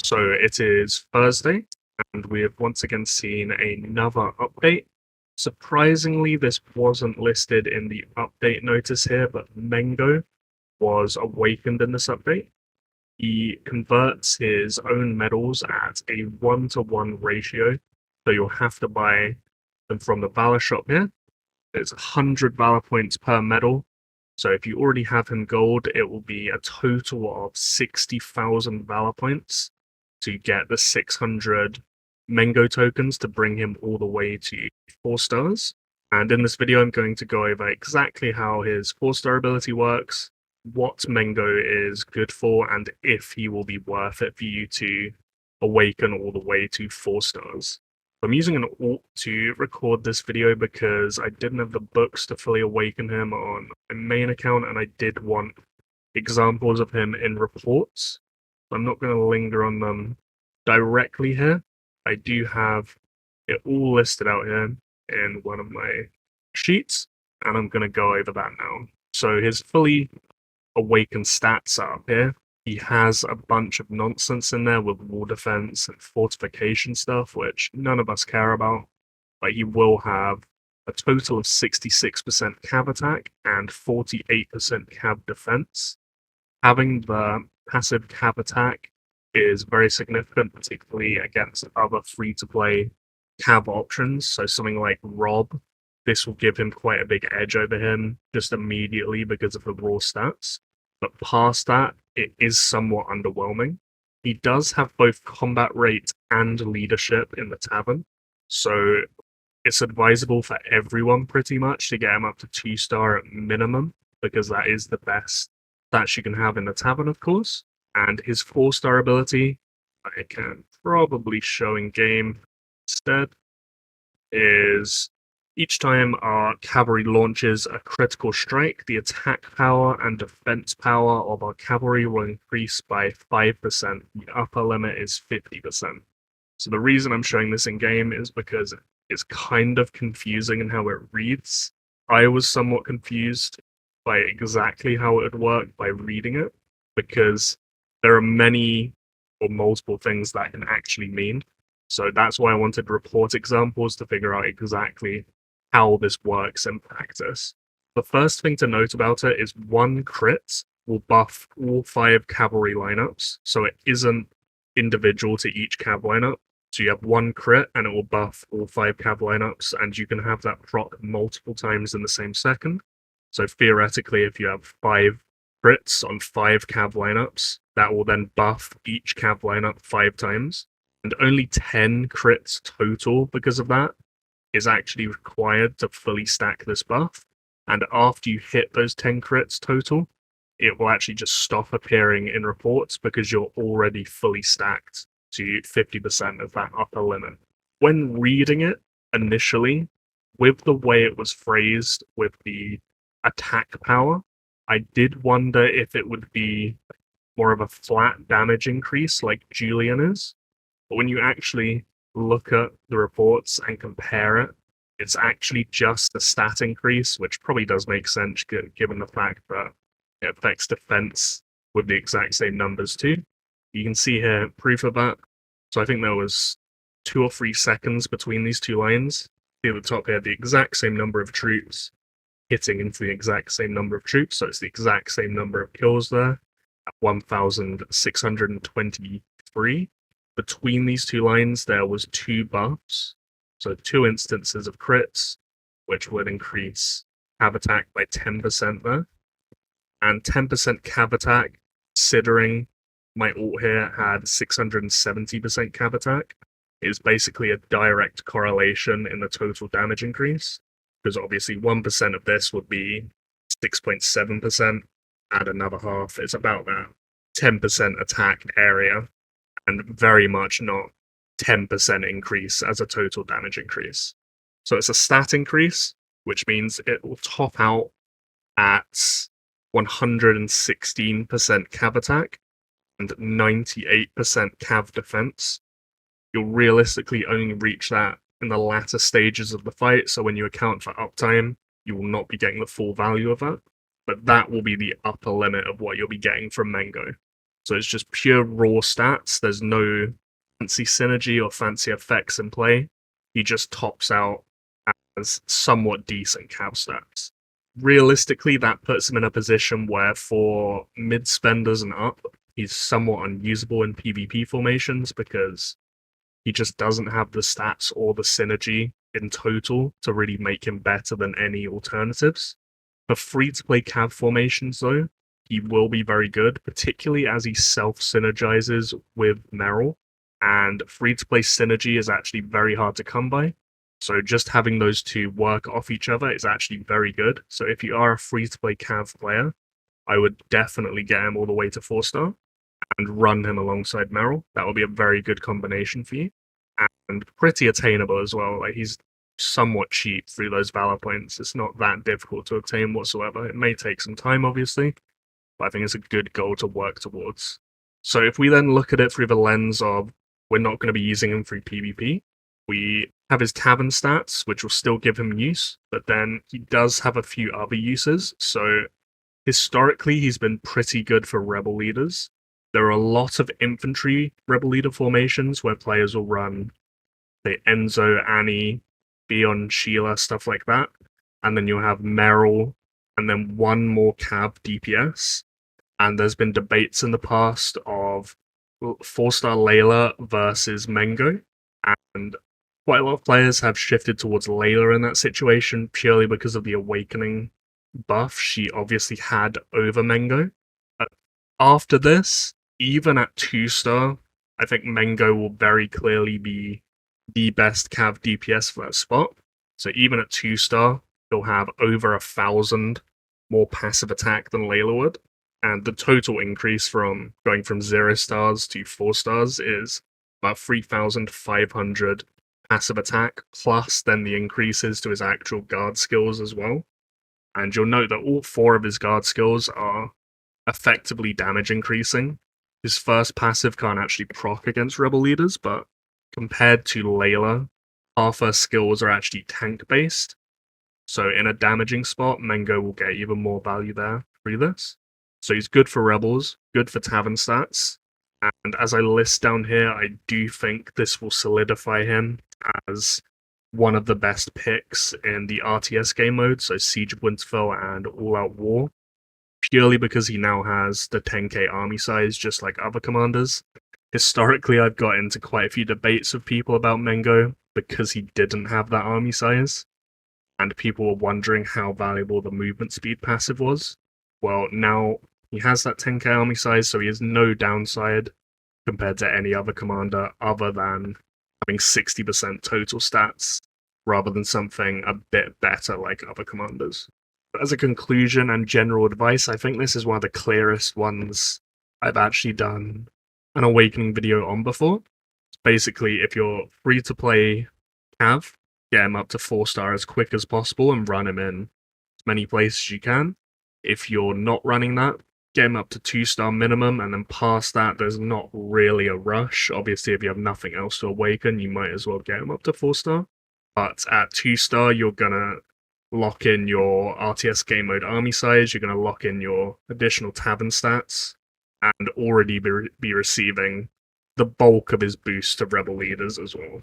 So it is Thursday, and we have once again seen another update. Surprisingly, this wasn't listed in the update notice here, but Mengo was awakened in this update. He converts his own medals at a 1-to-1 ratio, so you'll have to buy them from the Valor shop here. It's 100 Valor points per medal. So if you already have him gold, it will be a total of 60,000 Valor points to get the 600 Mengo tokens to bring him all the way to 4 stars. And in this video, I'm going to go over exactly how his 4-star ability works, what Mengo is good for, and if he will be worth it for you to awaken all the way to 4 stars. I'm using an alt to record this video because I didn't have the books to fully awaken him on my main account, and I did want examples of him in reports. I'm not going to linger on them directly here. I do have it all listed out here in one of my sheets, and I'm going to go over that now. So his fully awakened stats are up here. He has a bunch of nonsense in there with wall defense and fortification stuff, which none of us care about. But he will have a total of 66% cav attack and 48% cav defense. Having the passive cav attack is very significant, particularly against other free-to-play cav options. So something like Rob, this will give him quite a big edge over him just immediately because of the raw stats. But past that, it is somewhat underwhelming. He does have both combat rate and leadership in the tavern, so it's advisable for everyone pretty much to get him up to 2-star at minimum, because that is the best stats you can have in the tavern, of course. And his 4-star ability, I can probably show in game instead, is each time our cavalry launches a critical strike, the attack power and defense power of our cavalry will increase by 5%. The upper limit is 50%. So the reason I'm showing this in game is because it's kind of confusing in how it reads. I was somewhat confused by exactly how it would work by reading it, because there are many or multiple things that can actually mean. So that's why I wanted report examples to figure out exactly how this works in practice. The first thing to note about it is 1 crit will buff all 5 cavalry lineups, so it isn't individual to each cav lineup. So you have 1 crit and it will buff all 5 cav lineups, and you can have that proc multiple times in the same second. So theoretically, if you have 5 crits on 5 cav lineups, that will then buff each cav lineup 5 times, and only 10 crits total because of that is actually required to fully stack this buff. And after you hit those 10 crits total, it will actually just stop appearing in reports because you're already fully stacked to 50% of that upper limit. When reading it initially, with the way it was phrased with the attack power, I did wonder if it would be more of a flat damage increase like Julian is. But when you actually look at the reports and compare it, it's actually just a stat increase, which probably does make sense given the fact that it affects defense with the exact same numbers too. You can see here proof of that. So I think there was 2 or 3 seconds between these 2 lines. See at the top here, the exact same number of troops hitting into the exact same number of troops. So it's the exact same number of kills there at 1,623. Between these 2 lines, there was 2 buffs, so 2 instances of crits, which would increase cav attack by 10% there, and 10% cav attack, considering my alt here had 670% cav attack, is basically a direct correlation in the total damage increase, because obviously 1% of this would be 6.7%, add another half, it's about that 10% attack area, and very much not 10% increase as a total damage increase. So it's a stat increase, which means it will top out at 116% cav attack and 98% cav defense. You'll realistically only reach that in the latter stages of the fight, so when you account for uptime, you will not be getting the full value of that. But that will be the upper limit of what you'll be getting from Mengo. So it's just pure raw stats. There's no fancy synergy or fancy effects in play. He just tops out as somewhat decent cav stats. Realistically, that puts him in a position where for mid spenders and up, he's somewhat unusable in PvP formations because he just doesn't have the stats or the synergy in total to really make him better than any alternatives. For free-to-play cav formations, though, he will be very good, particularly as he self-synergizes with Merrill, and free-to-play synergy is actually very hard to come by. So just having those two work off each other is actually very good. So if you are a free-to-play cav player, I would definitely get him all the way to 4-star and run him alongside Merrill. That will be a very good combination for you. And pretty attainable as well. Like, he's somewhat cheap through those Valor points. It's not that difficult to obtain whatsoever. It may take some time, obviously, but I think it's a good goal to work towards. So if we then look at it through the lens of we're not going to be using him through PvP, we have his Tavern Stats, which will still give him use, but then he does have a few other uses. So historically, he's been pretty good for Rebel leaders. There are a lot of infantry Rebel leader formations where players will run, say, Enzo, Annie, Beyond, Sheila, stuff like that. And then you'll have Merrill, and then one more cav DPS. And there's been debates in the past of 4-star Leila versus Mengo. And quite a lot of players have shifted towards Leila in that situation purely because of the Awakening buff she obviously had over Mengo. After this, even at 2-star, I think Mengo will very clearly be the best cav DPS for that spot. So even at 2-star, he'll have over 1,000 more passive attack than Leila would. And the total increase from going from 0 stars to 4 stars is about 3,500 passive attack, plus then the increases to his actual guard skills as well. And you'll note that all 4 of his guard skills are effectively damage increasing. His first passive can't actually proc against rebel leaders, but compared to Leila, half her skills are actually tank based. So in a damaging spot, Mengo will get even more value there through this. So he's good for rebels, good for Tavern Stats. And as I list down here, I do think this will solidify him as one of the best picks in the RTS Gamemode, so Siege of Winterfell and All Out War, purely because he now has the 10k army size just like other commanders. Historically, I've got into quite a few debates with people about Mengo because he didn't have that army size, and people were wondering how valuable the movement speed passive was. Well, now he has that 10k army size, so he has no downside compared to any other commander other than having 60% total stats rather than something a bit better like other commanders. But as a conclusion and general advice, I think this is one of the clearest ones I've actually done an Awakening video on before. Basically, if you're free to play Cav, get him up to 4-star as quick as possible and run him in as many places as you can. If you're not running that, get him up to 2-star minimum, and then past that, there's not really a rush. Obviously, if you have nothing else to awaken, you might as well get him up to 4-star. But at 2-star, you're gonna lock in your RTS Gamemode army size, you're gonna lock in your additional Tavern Stats, and already be receiving the bulk of his boost to Rebel leaders as well.